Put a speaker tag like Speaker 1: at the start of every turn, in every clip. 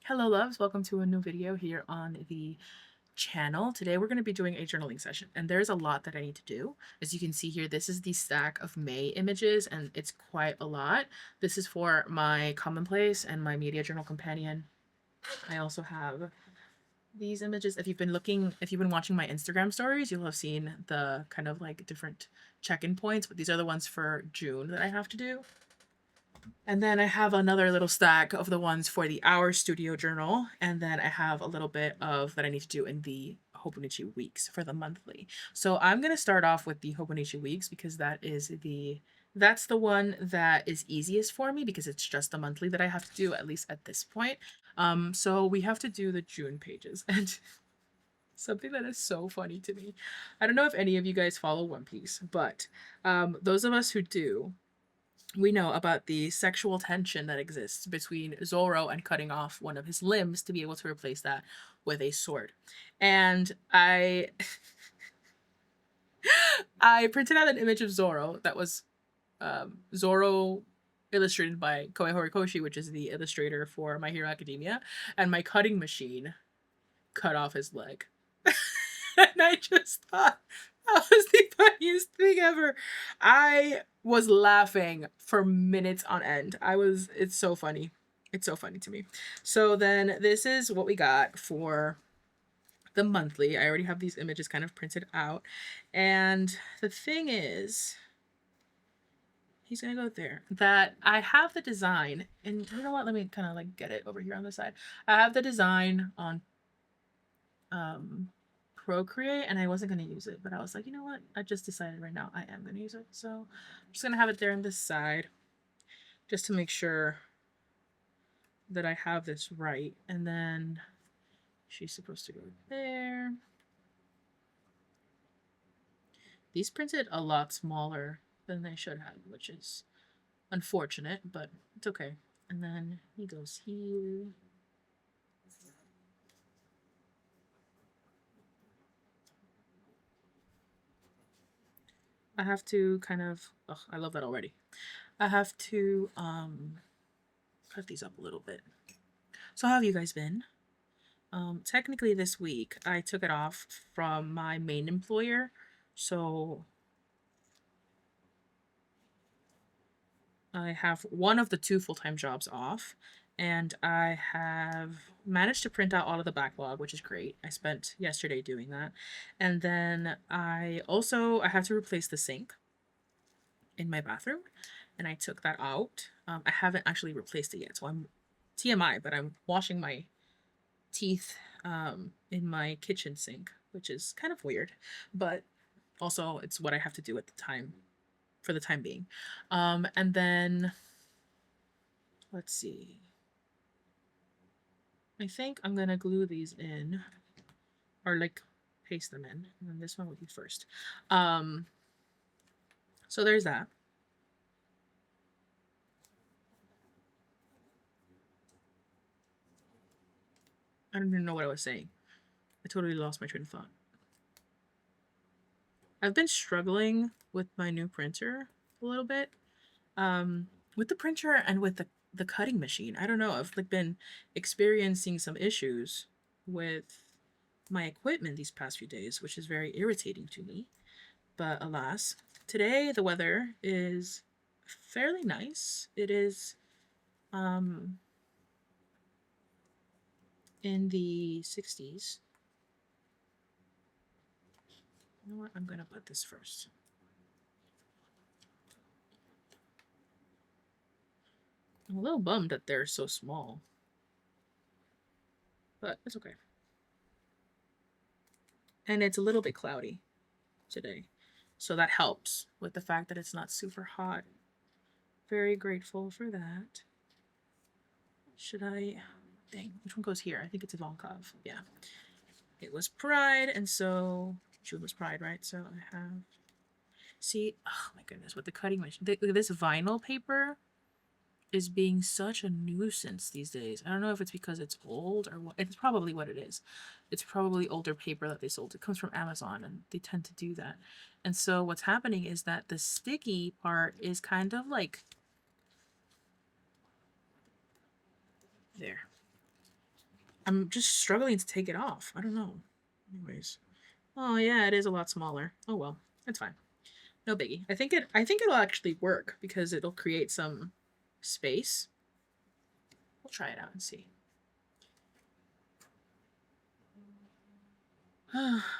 Speaker 1: Hello loves, welcome to a new video here on the channel. Today we're going to be doing a journaling session and there's a lot that I need to do. As you can see here, this is the stack of May images and it's quite a lot. This is for my commonplace and my media journal companion. I also have these images. If you've been watching my Instagram stories, you'll have seen the kind of like different check-in points, but these are the ones for June that I have to do. And then I have another little stack of the ones for the Hour Studio Journal. And then I have a little bit of that I need to do in the Hobonichi weeks for the monthly. So I'm going to start off with the Hobonichi weeks because that's the one that is easiest for me because it's just the monthly that I have to do, at least at this point. So we have to do the June pages. And something that is so funny to me. I don't know if any of you guys follow One Piece, but those of us who do, we know about the sexual tension that exists between Zoro and cutting off one of his limbs to be able to replace that with a sword. And I printed out an image of Zoro that was Zoro illustrated by Koei Horikoshi, which is the illustrator for My Hero Academia, and my cutting machine cut off his leg. And I just thought that was the funniest thing ever. I was laughing for minutes on end. It's so funny. It's so funny to me. So then this is what we got for the monthly. I already have these images kind of printed out. And the thing is, he's gonna go there. That I have the design, and you know what? Let me kind of like get it over here on the side. I have the design on Procreate and I wasn't going to use it, but I was like, you know what? I just decided right now I am going to use it. So I'm just going to have it there on this side just to make sure that I have this right. And then she's supposed to go there. These printed a lot smaller than they should have, which is unfortunate, but it's okay. And then he goes here. I have to kind of, oh, I love that already. I have to cut these up a little bit. So how have you guys been? Technically this week I took it off from my main employer. So I have one of the two full-time jobs off and I have managed to print out all of the backlog, which is great. I spent yesterday doing that. And then I have to replace the sink in my bathroom and I took that out. I haven't actually replaced it yet, so I'm TMI, but I'm washing my teeth in my kitchen sink, which is kind of weird, but also it's what I have to do at the time for the time being. And then let's see. I think I'm gonna glue these in or like paste them in, and then this one would be first. So there's that. I don't even know what I was saying. I totally lost my train of thought. I've been struggling with my new printer a little bit. With the printer and with the cutting machine. I don't know. I've like been experiencing some issues with my equipment these past few days, which is very irritating to me. But alas, today the weather is fairly nice. It is in the 60s. You know what? I'm going to put this first. I'm a little bummed that they're so small. But it's okay. And it's a little bit cloudy today. So that helps with the fact that it's not super hot. Very grateful for that. Should I... Dang, which one goes here? I think it's Ivankov. Yeah. It was Pride, and so... June was Pride, right? So I have... See? Oh my goodness, with the cutting machine. This vinyl paper is being such a nuisance these days. I don't know if it's because it's old or what. It's probably what it is. It's probably older paper that they sold. It comes from Amazon and they tend to do that. And so what's happening is that the sticky part is kind of like there. I'm just struggling to take it off. I don't know. Anyways. Oh yeah, it is a lot smaller. Oh well, it's fine. No biggie. I think it'll actually work because it'll create some space. We'll try it out and see.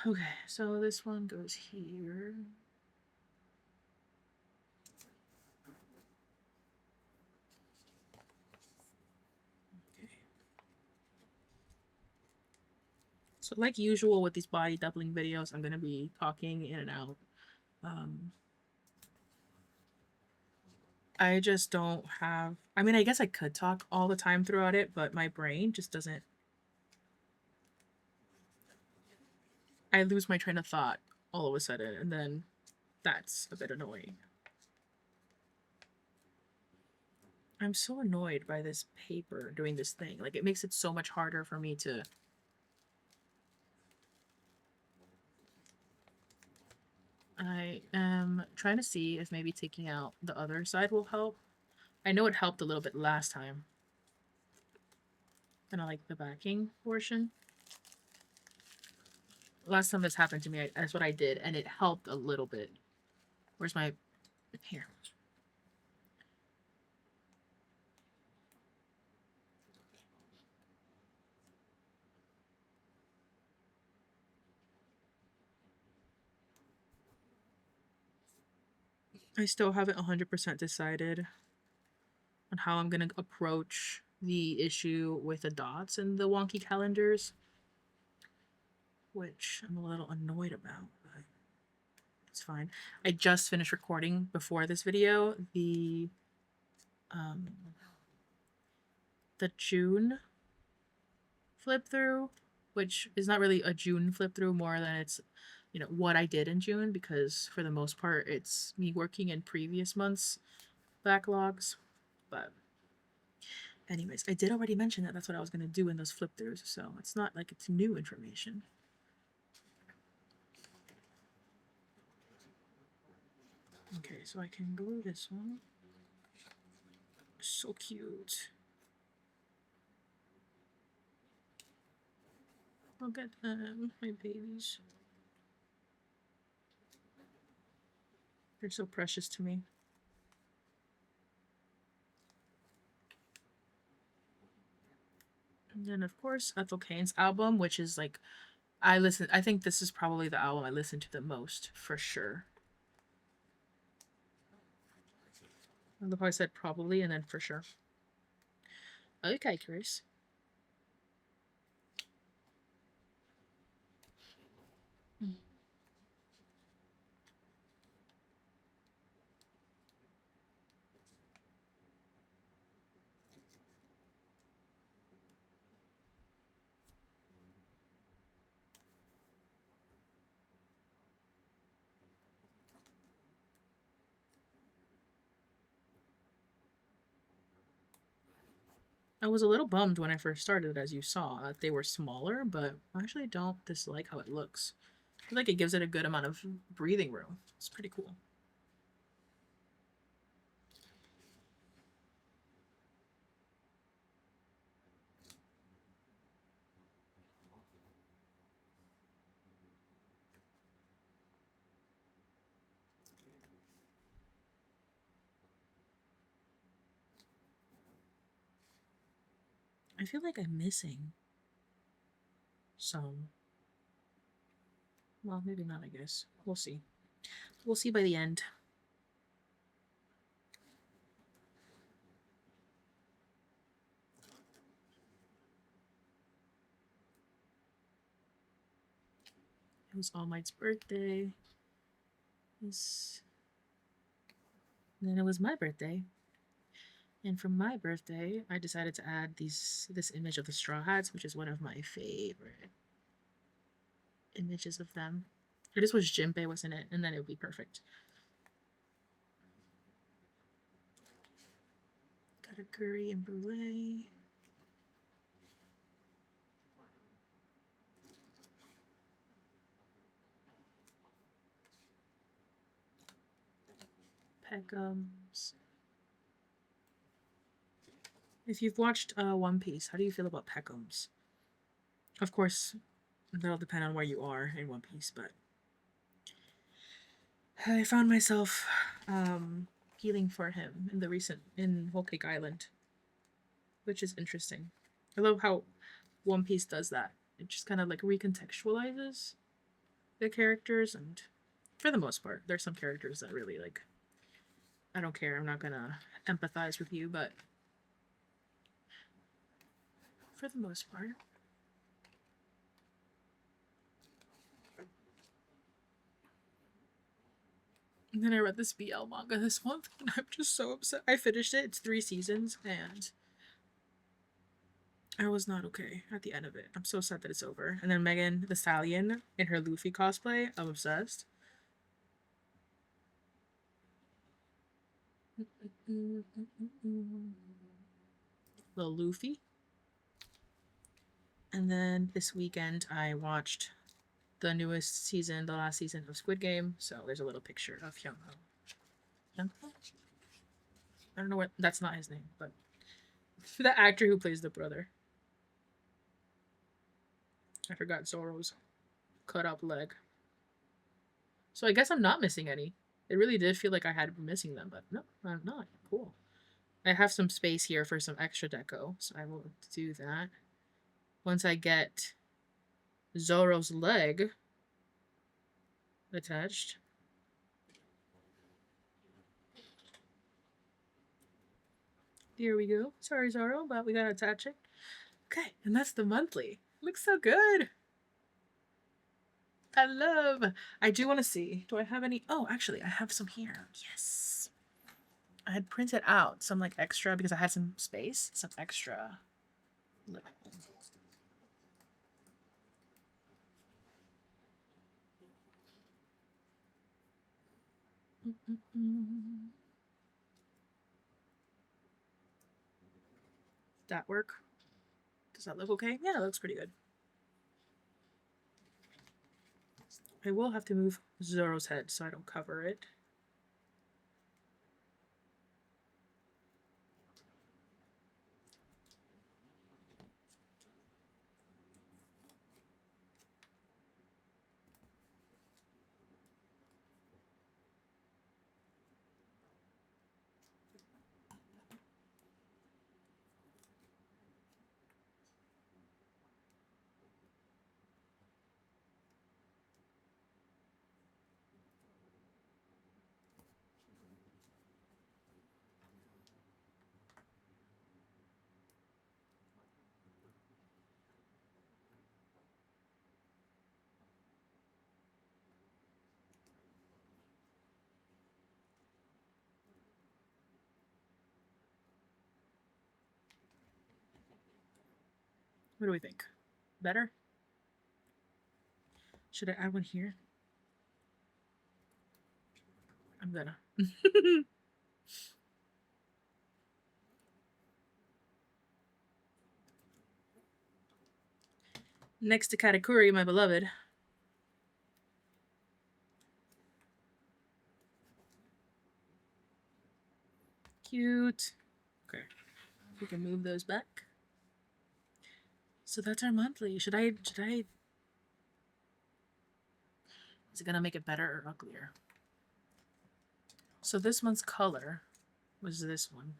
Speaker 1: Okay, so this one goes here. Okay. So like usual with these body doubling videos, I'm gonna be talking in and out. I just don't have, I mean, I guess I could talk all the time throughout it, but my brain just doesn't, I lose my train of thought all of a sudden, and then that's a bit annoying. I'm so annoyed by this paper doing this thing. Like, it makes it so much harder for me to... I am trying to see if maybe taking out the other side will help. I know it helped a little bit last time. Kind of like the backing portion. Last time this happened to me, that's what I did, and it helped a little bit. Where's my... Here. I still haven't 100% decided on how I'm going to approach the issue with the dots and the wonky calendars, which I'm a little annoyed about, but it's fine. I just finished recording before this video um, the June flip through, which is not really a June flip through, more than it's, you know, what I did in June, because for the most part it's me working in previous months backlogs. But anyways, I did already mention that that's what I was going to do in those flip throughs, so it's not like it's new information. Okay, so I can glue this one. So cute. Look at them, my babies. They're so precious to me. And then, of course, Ethel Cain's album, which is like, I think this is probably the album I listen to the most, for sure. I love how I said probably and then for sure. Okay, Chris. I was a little bummed when I first started, as you saw, that they were smaller, but I actually don't dislike how it looks. I feel like it gives it a good amount of breathing room. It's pretty cool. I feel like I'm missing some. Well, maybe not, I guess. We'll see. We'll see by the end. It was All Might's birthday. And then it was my birthday. And for my birthday, I decided to add this image of the Straw Hats, which is one of my favorite images of them. If this was Jinbei was in it, and then it would be perfect. Got a curry and brulee. Peckhams. If you've watched One Piece, how do you feel about Peckhams? Of course, that'll depend on where you are in One Piece, but I found myself feeling for him in Whole Cake Island, which is interesting. I love how One Piece does that. It just kind of like recontextualizes the characters, and for the most part, there's some characters that really like, I don't care, I'm not gonna empathize with you, but for the most part. And then I read this BL manga this month, and I'm just so upset. I finished it. It's 3 seasons, and I was not okay at the end of it. I'm so sad that it's over. And then Megan the Stallion in her Luffy cosplay. I'm obsessed. Little Luffy. And then this weekend I watched the newest season, the last season of Squid Game. So there's a little picture of Hyung Ho. Hyung Ho? I don't know what. That's not his name, but the actor who plays the brother. I forgot Zoro's cut up leg. So I guess I'm not missing any. It really did feel like I had been missing them, but no, I'm not. Cool. I have some space here for some extra deco, so I will do that. Once I get Zoro's leg attached. Here we go. Sorry, Zoro, but we gotta attach it. Okay, and that's the monthly. Looks so good. I do want to see. Do I have any? Oh, actually, I have some here. Yes. I had printed out some like extra because I had some space. Some extra. That work? Does that look okay? Yeah, it looks pretty good. I will have to move Zoro's head so I don't cover it. What do we think? Better? Should I add one here? I'm gonna. Next to Katakuri, my beloved. Cute. Okay. We can move those back. So that's our monthly. Should I is it gonna make it better or uglier? So this month's color was this one.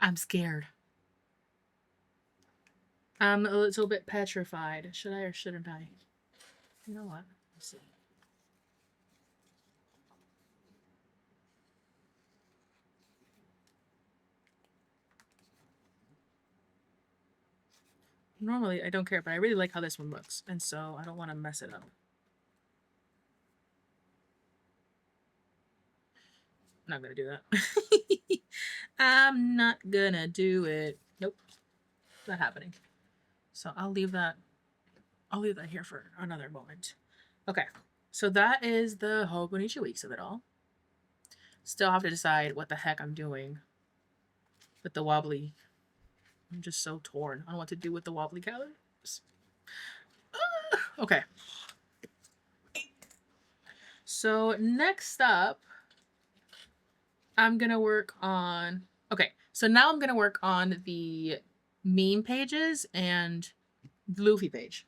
Speaker 1: I'm scared. I'm a little bit petrified. Should I or shouldn't I? You know what? Let's see. Normally, I don't care, but I really like how this one looks, and so I don't want to mess it up. I'm not gonna do that. I'm not gonna do it. Nope, not happening. So I'll leave that here for another moment. Okay, so that is the Hobonichi weeks of it all. Still have to decide what the heck I'm doing with the wobbly. I'm just so torn on what to do with the wobbly calendars. Okay. So next up, I'm going to work on... Okay, so now I'm going to work on the meme pages and the Luffy page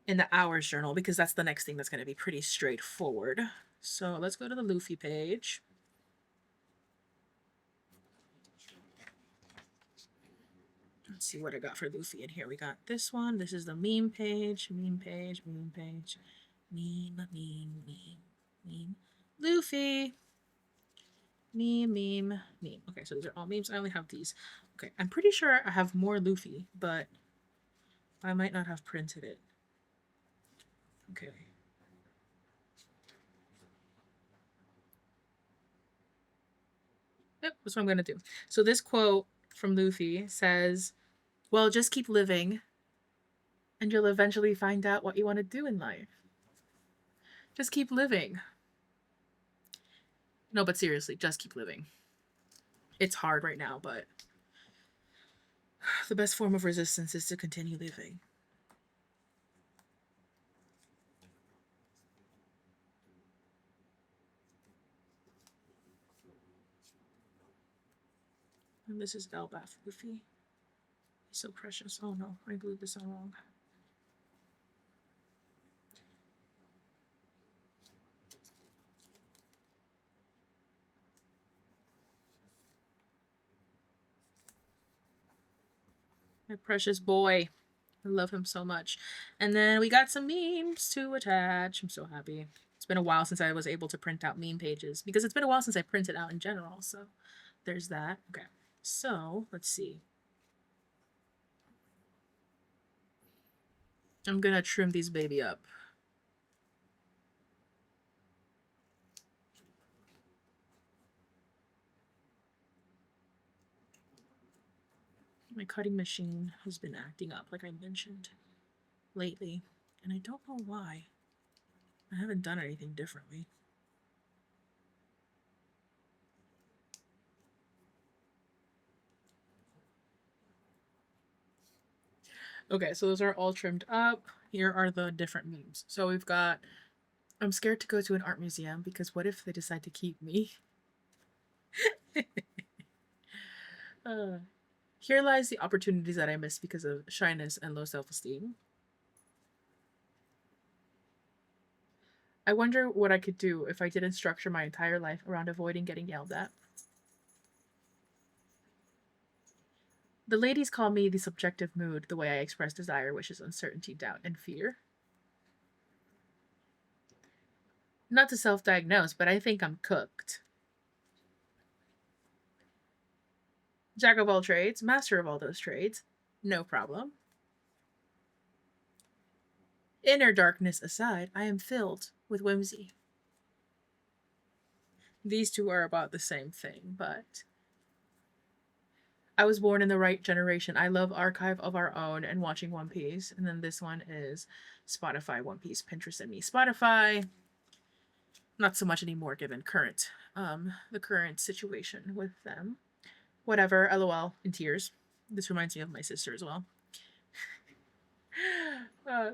Speaker 1: in the hours journal, because that's the next thing that's going to be pretty straightforward. So let's go to the Luffy page. Let's see what I got for Luffy in here. We got this one. This is the meme page, meme page, meme page, meme, meme, meme, meme. Luffy. Meme, meme, meme. Okay, so these are all memes. I only have these. Okay, I'm pretty sure I have more Luffy, but I might not have printed it. Okay. Yep, that's what I'm going to do. So this quote from Luffy says, well, just keep living and you'll eventually find out what you want to do in life. Just keep living. No, but seriously, just keep living. It's hard right now, but the best form of resistance is to continue living. And this is Elbaf Luffy. He's so precious. Oh no, I glued this all wrong. My precious boy. I love him so much. And then we got some memes to attach. I'm so happy. It's been a while since I was able to print out meme pages, because it's been a while since I printed out in general. So there's that. Okay. So let's see. I'm going to trim these baby up. My cutting machine has been acting up, like I mentioned, lately. And I don't know why. I haven't done anything differently. Okay, so those are all trimmed up. Here are the different memes. So we've got, I'm scared to go to an art museum because what if they decide to keep me? Here lies the opportunities that I missed because of shyness and low self-esteem. I wonder what I could do if I didn't structure my entire life around avoiding getting yelled at. The ladies call me the subjective mood, the way I express desire, wishes, uncertainty, doubt, and fear. Not to self-diagnose, but I think I'm cooked. Jack of all trades, master of all those trades. No problem. Inner darkness aside, I am filled with whimsy. These two are about the same thing, but I was born in the right generation. I love Archive of Our Own and watching One Piece. And then this one is Spotify, One Piece, Pinterest, and me. Spotify, not so much anymore given the current situation with them. Whatever, LOL, in tears. This reminds me of my sister as well.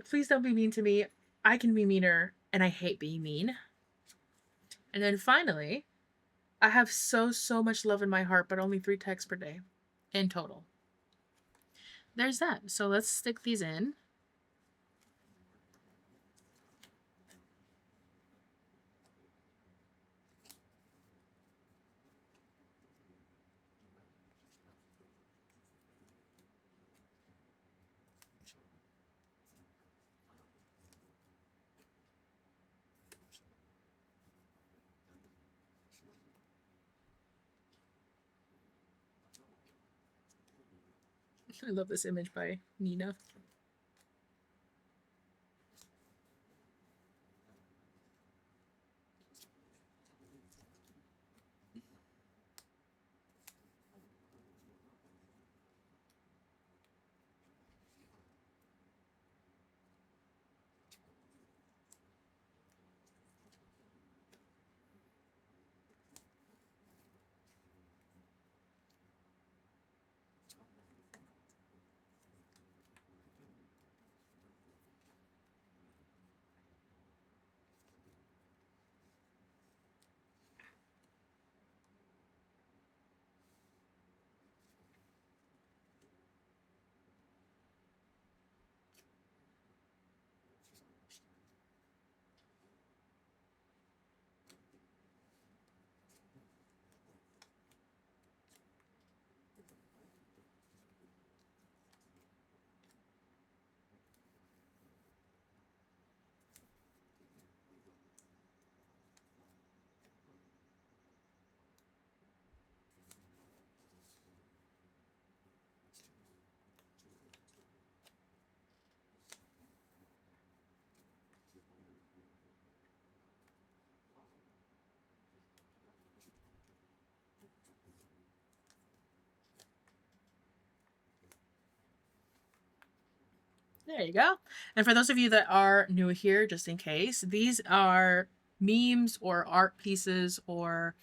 Speaker 1: Please don't be mean to me. I can be meaner, and I hate being mean. And then finally, I have so much love in my heart, but only 3 texts per day in total. There's that. So let's stick these in. I love this image by Nina. There you go. And for those of you that are new here, just in case, these are memes or art pieces or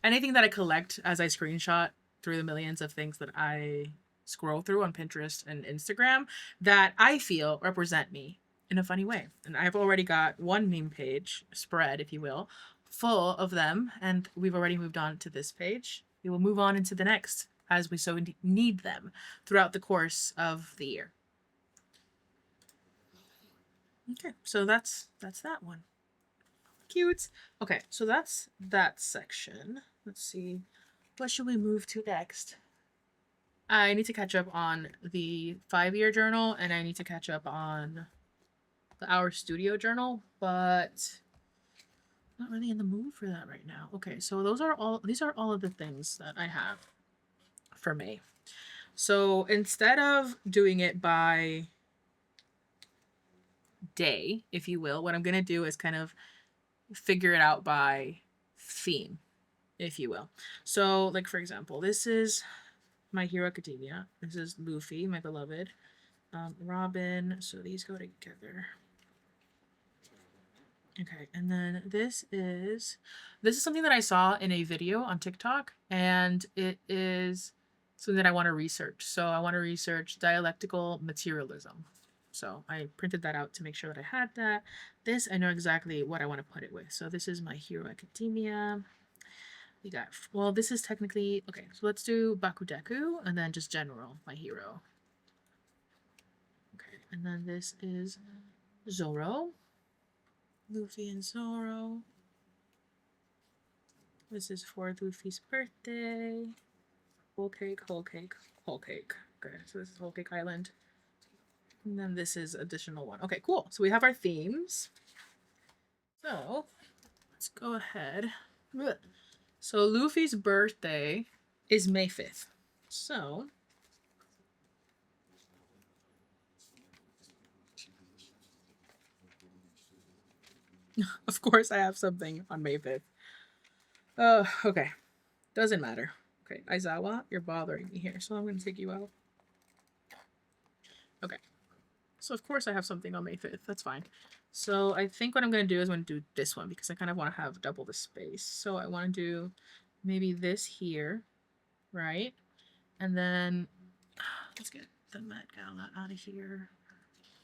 Speaker 1: anything that I collect as I screenshot through the millions of things that I scroll through on Pinterest and Instagram that I feel represent me in a funny way. And I've already got one meme page, spread, if you will, full of them. And we've already moved on to this page. We will move on into the next as we so need them throughout the course of the year. Okay, so that's that one. Cute. Okay, so that's that section. Let's see. What should we move to next? I need to catch up on the 5-year journal and I need to catch up on the Our Studio journal, but not really in the mood for that right now. Okay, so these are all of the things that I have for May. So instead of doing it by day, if you will, what I'm going to do is kind of figure it out by theme, if you will. So, like, for example, this is My Hero Academia. This is Luffy, my beloved. Robin. So these go together. Okay, and then this is something that I saw in a video on TikTok, and it is something that I want to research. So I want to research dialectical materialism. So I printed that out to make sure that I had that. This, I know exactly what I want to put it with. So this is My Hero Academia. We got, well, this is technically, okay, so let's do Bakudeku and then just general My Hero. Okay, and then this is Zoro. Luffy and Zoro. This is for Luffy's birthday. Whole cake, whole cake, whole cake. Okay, so this is Whole Cake Island. And then this is additional one. Okay, cool. So we have our themes. So let's go ahead. So Luffy's birthday is May 5th. So of course I have something on May 5th. Okay. Doesn't matter. Okay, Aizawa, you're bothering me here, so I'm going to take you out. Okay. So of course I have something on May 5th. That's fine. So I think what I'm going to do is I'm going to do this one because I kind of want to have double the space. So I want to do maybe this here, right? And then let's get the Met Gala out of here.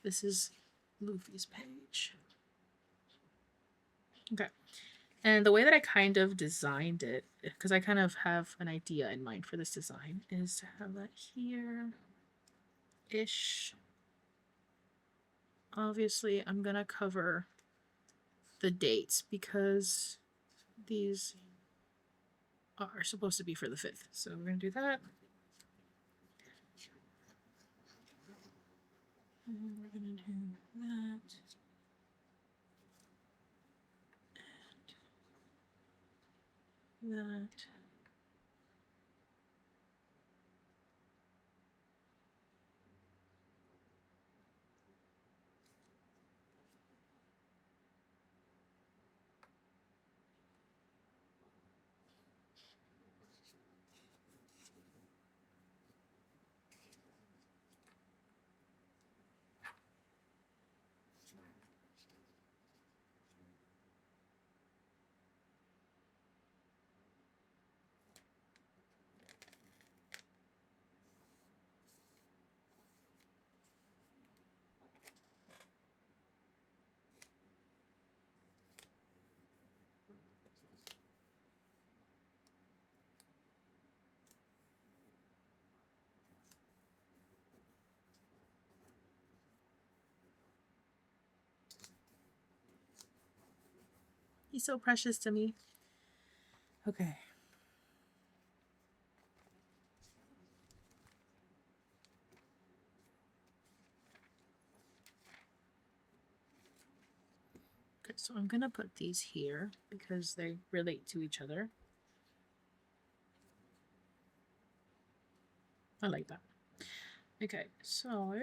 Speaker 1: This is Luffy's page. Okay. And the way that I kind of designed it, because I kind of have an idea in mind for this design, is to have that here-ish. Obviously, I'm going to cover the dates because these are supposed to be for the 5th. So we're going to do that. And we're going to do that. And that. He's so precious to me. Okay. Okay, so I'm gonna put these here because they relate to each other. I like that. Okay, so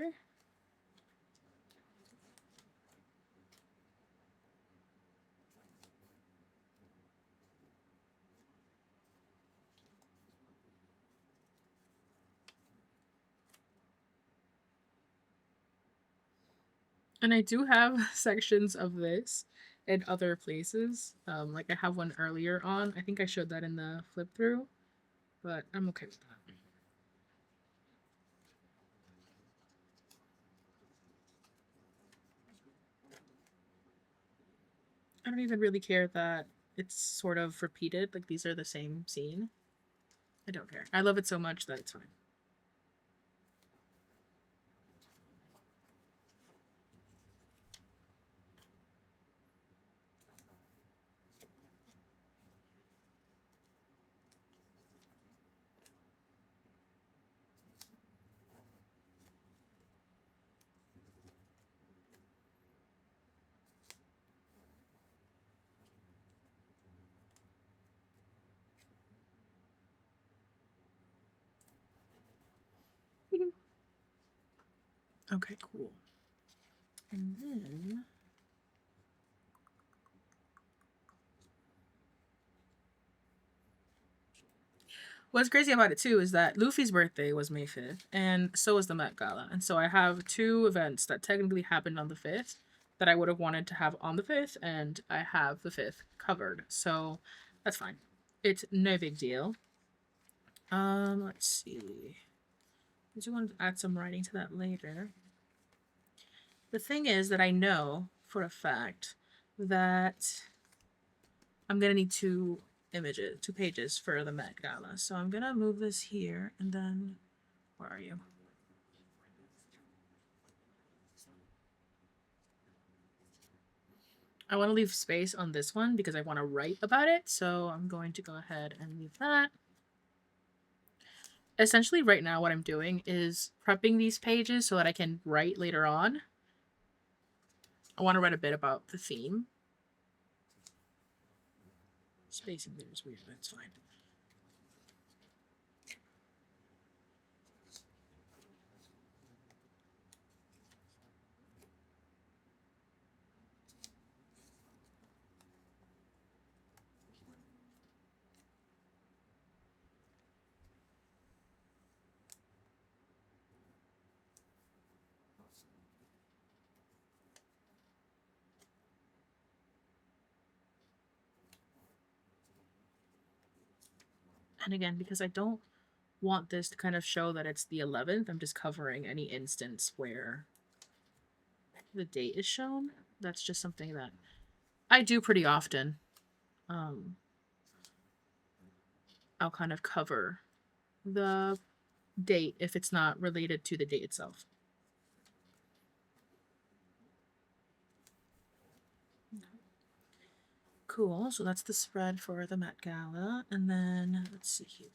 Speaker 1: And I do have sections of this in other places. Like I have one earlier on. I think I showed that in the flip through, but I'm okay with that. I don't even really care that it's sort of repeated. Like these are the same scene. I don't care. I love it so much that it's fine. Okay, cool. And then what's crazy about it too is that Luffy's birthday was May 5th, and so was the Met Gala. And so I have two events that technically happened on the 5th that I would have wanted to have on the 5th, and I have the 5th covered. So that's fine. It's no big deal. Let's see. I do want to add some writing to that later. The thing is that I know for a fact that I'm gonna need two pages for the Met Gala. So I'm gonna move this here, and then where are you? I want to leave space on this one because I want to write about it. So I'm going to go ahead and leave that. Essentially, right now, what I'm doing is prepping these pages so that I can write later on. I want to write a bit about the theme. Spacing there is weird, that's fine. And again, because I don't want this to kind of show that it's the 11th, I'm just covering any instance where the date is shown. That's just something that I do pretty often. I'll kind of cover the date if it's not related to the date itself. Cool, so that's the spread for the Met Gala, and then let's see here.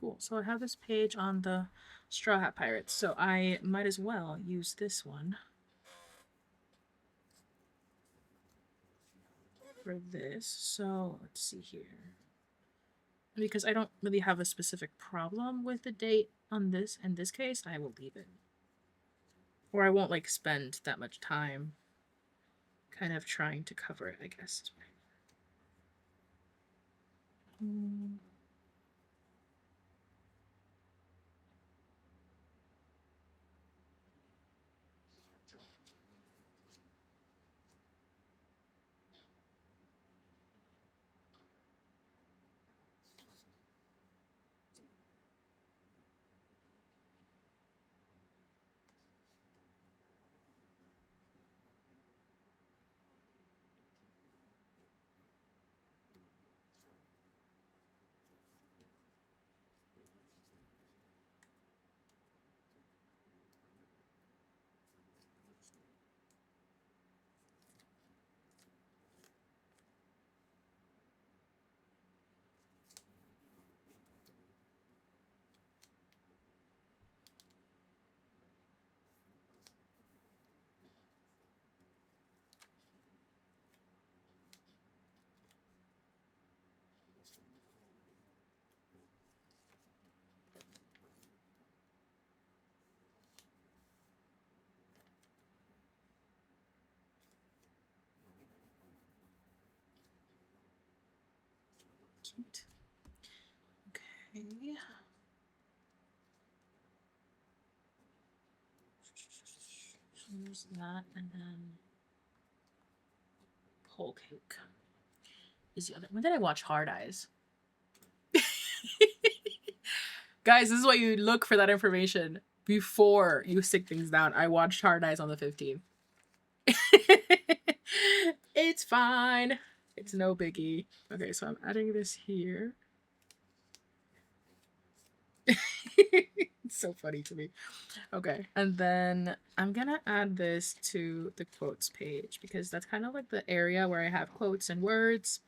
Speaker 1: Cool, so I have this page on the Straw Hat Pirates, so I might as well use this one for this. So let's see here. Because I don't really have a specific problem with the date on this, in this case, I will leave it. Or I won't like spend that much time kind of trying to cover it, I guess. cute. Okay. So there's that, and then whole cake is the other. When did I watch Hard Eyes? Guys, this is what you look for that information before you stick things down. I watched Hard Eyes on the 15th. It's fine. It's no biggie. Okay, so I'm adding this here. It's so funny to me. Okay, and then I'm gonna add this to the quotes page because that's kind of like the area where I have quotes and words.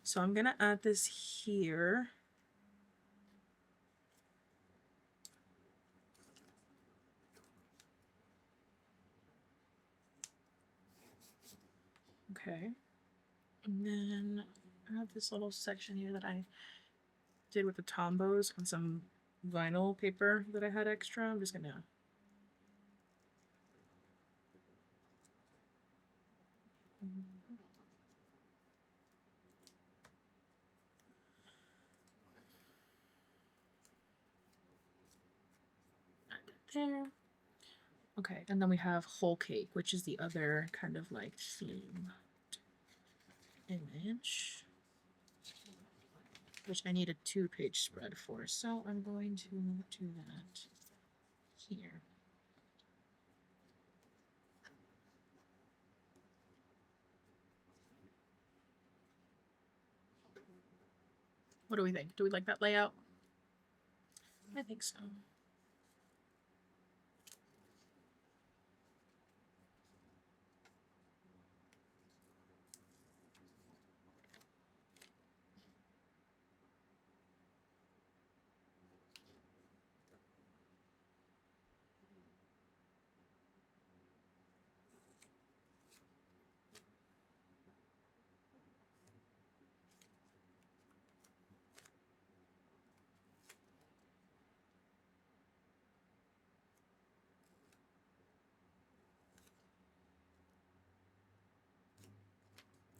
Speaker 1: So I'm gonna add this here. Okay. And then I have this little section here that I did with the Tombos on some vinyl paper that I had extra. I'm just gonna add it there. Okay, and then we have whole cake, which is the other kind of like theme image, which I need a 2-page spread for. So I'm going to do that here. What do we think? Do we like that layout? I think so.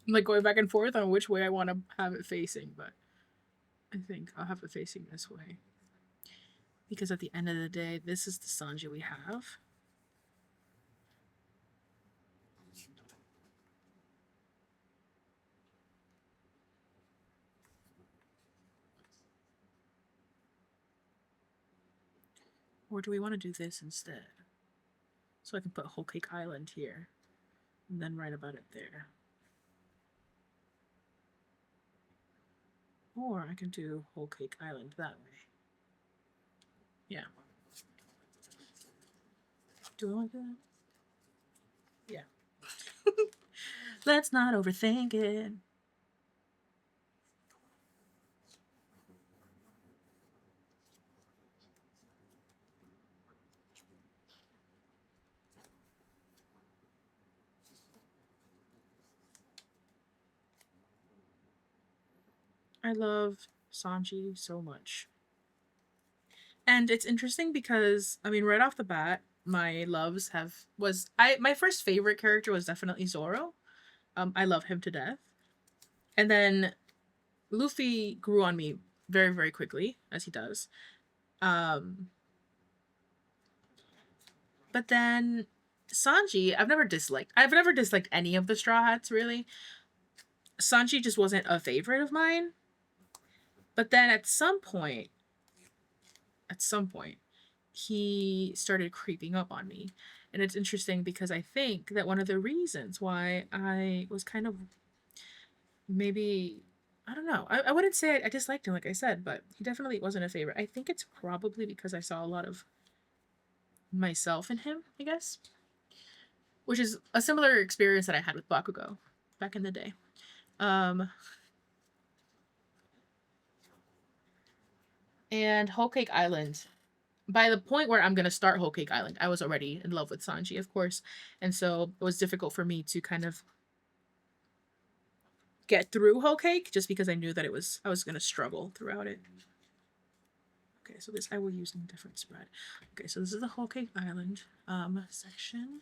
Speaker 1: I'm like going back and forth on which way I want to have it facing, but I think I'll have it facing this way. Because at the end of the day, this is the Sanji we have. Or do we want to do this instead? So I can put Whole Cake Island here and then write about it there. Or I can do Whole Cake Island that way. Yeah. Do I want that? Yeah. Let's not overthink it. I love Sanji so much. And it's interesting because I mean right off the bat, my loves my first favorite character was definitely Zoro. I love him to death. And then Luffy grew on me very, very quickly, as he does. But then Sanji, I've never disliked any of the Straw Hats really. Sanji just wasn't a favorite of mine. But then at some point, he started creeping up on me. And it's interesting because I think that one of the reasons why I was kind of maybe, I don't know, I wouldn't say I disliked him, like I said, but he definitely wasn't a favorite. I think it's probably because I saw a lot of myself in him, I guess. Which is a similar experience that I had with Bakugo back in the day. And Whole Cake Island. By the point where I'm going to start Whole Cake Island, I was already in love with Sanji, of course. And so it was difficult for me to kind of get through Whole Cake just because I knew that I was going to struggle throughout it. Okay, so this I will use in a different spread. Okay, so this is the Whole Cake Island section.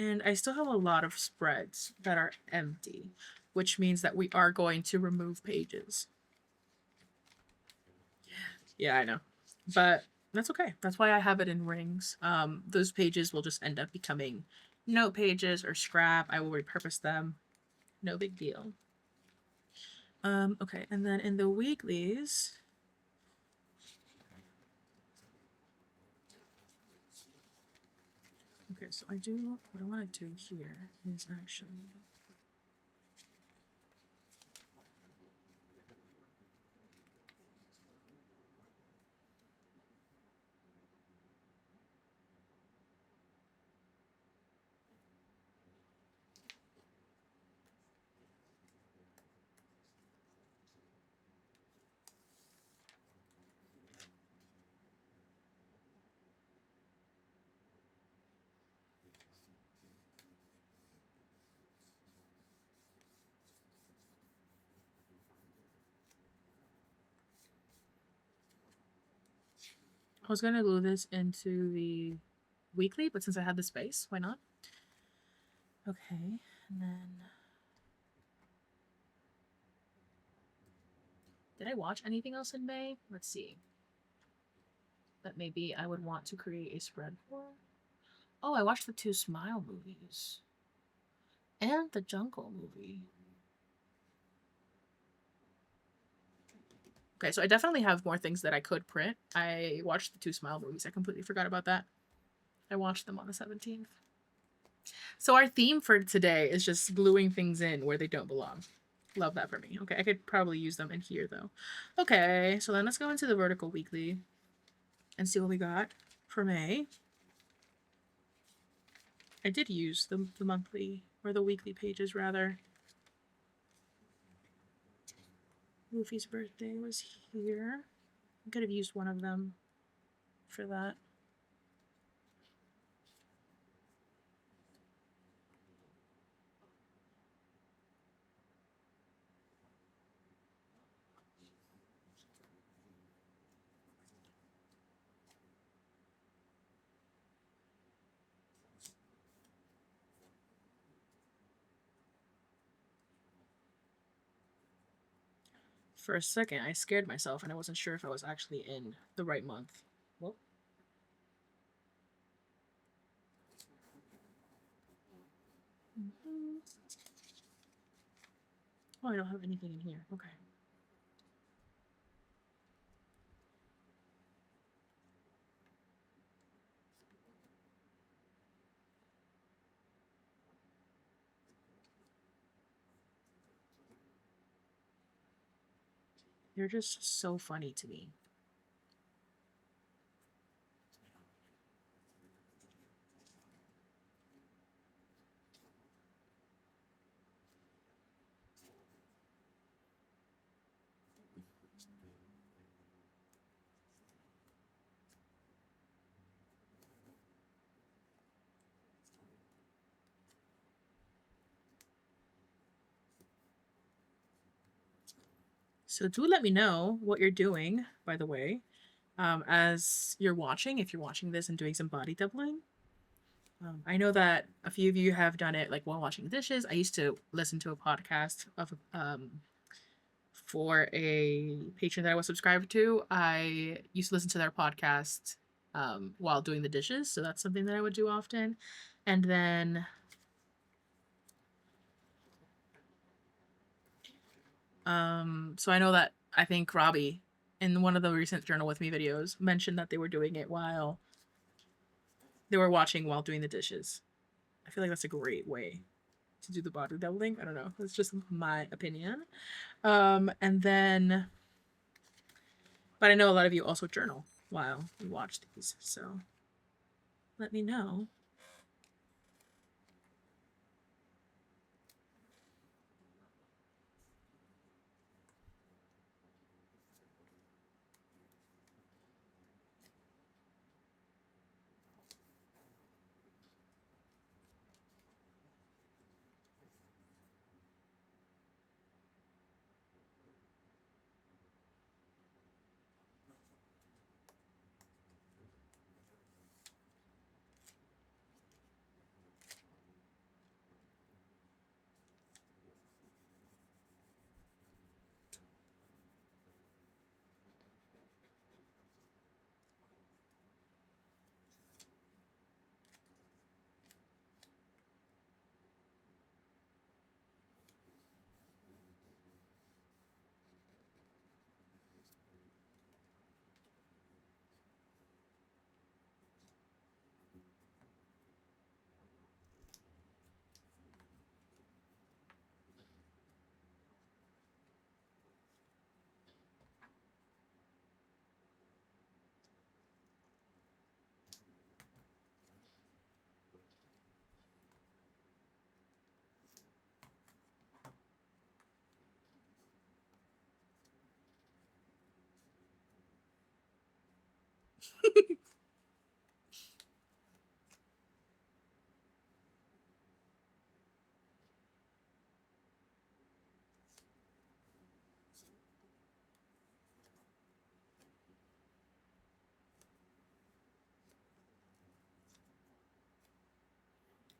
Speaker 1: And I still have a lot of spreads that are empty, which means that we are going to remove pages. Yeah, I know. But that's okay. That's why I have it in rings. Those pages will just end up becoming note pages or scrap. I will repurpose them. No big deal. Okay, and then in the weeklies, okay, so what I want to do here is actually I was gonna glue this into the weekly, but since I had the space, why not? Okay, and then did I watch anything else in May? Let's see. That maybe I would want to create a spread for. Oh, I watched the 2 Smile movies. And the Jungle movie. Okay, so I definitely have more things that I could print. I watched the 2 Smile movies. I completely forgot about that. I watched them on the 17th. So our theme for today is just gluing things in where they don't belong. Love that for me. Okay, I could probably use them in here though. Okay, so then let's go into the vertical weekly and see what we got for May. I did use the monthly or the weekly pages rather. Luffy's birthday was here. I could have used one of them for that. For a second, I scared myself and I wasn't sure if I was actually in the right month. Well, oh, I don't have anything in here. Okay. You're just so funny to me. So do let me know what you're doing, by the way, as you're watching, if you're watching this and doing some body doubling. I know that a few of you have done it like while washing dishes. I used to listen to a podcast of for a patron that I was subscribed to. I used to listen to their podcast while doing the dishes, so that's something that I would do often. And then so I know that I think Robbie in one of the recent Journal with Me videos mentioned that they were doing it while they were watching while doing the dishes. I feel like that's a great way to do the body doubling. I don't know. That's just my opinion. And then, but I know a lot of you also journal while you watch these. So let me know.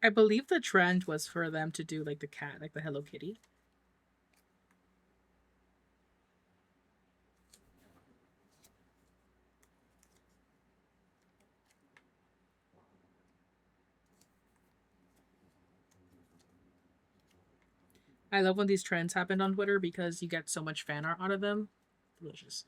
Speaker 1: I believe the trend was for them to do like the cat, like the Hello Kitty. I love when these trends happened on Twitter because you get so much fan art out of them. Delicious.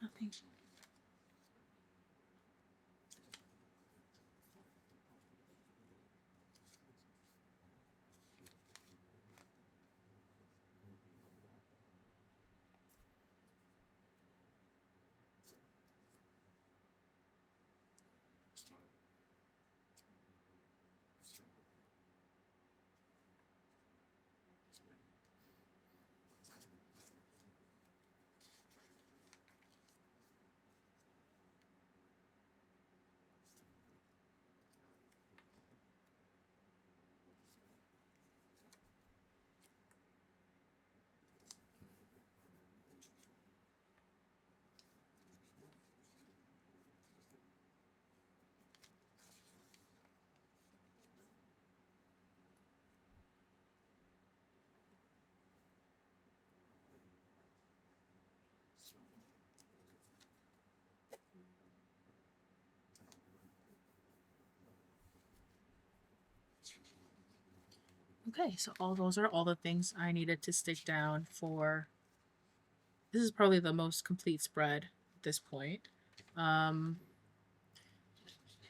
Speaker 1: Nothing. Okay, so all those are all the things I needed to stick down for. This is probably the most complete spread at this point. I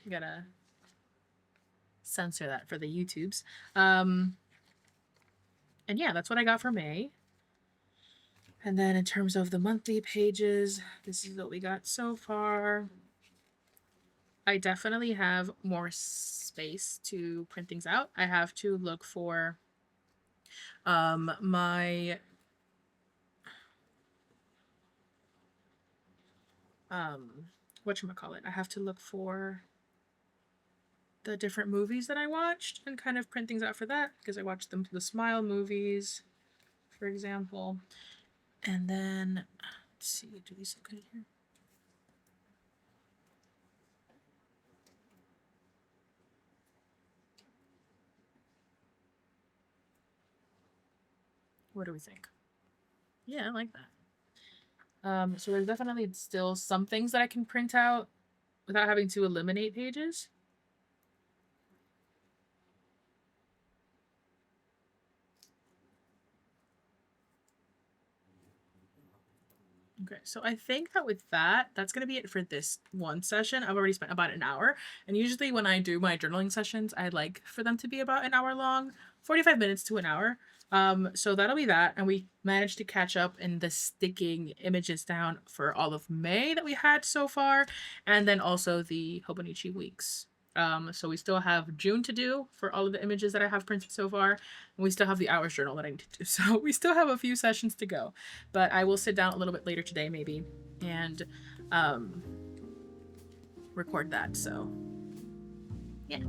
Speaker 1: gotta censor that for the YouTubes. And yeah, that's what I got for May. And then in terms of the monthly pages, this is what we got so far. I definitely have more space to print things out. I have to look for my whatchamacallit. I have to look for the different movies that I watched and kind of print things out for that because I watched the Smile movies, for example. And then let's see, do these look good here? What do we think? Yeah, I like that. So there's definitely still some things that I can print out without having to eliminate pages. Okay, so I think that with that, that's going to be it for this one session. I've already spent about an hour. And usually when I do my journaling sessions, I like for them to be about an hour long, 45 minutes to an hour. So that'll be that. And we managed to catch up in the sticking images down for all of May that we had so far. And then also the Hobonichi weeks. So we still have June to do for all of the images that I have printed so far. And we still have the hours journal that I need to do. So we still have a few sessions to go. But I will sit down a little bit later today, maybe, and record that. So, yeah.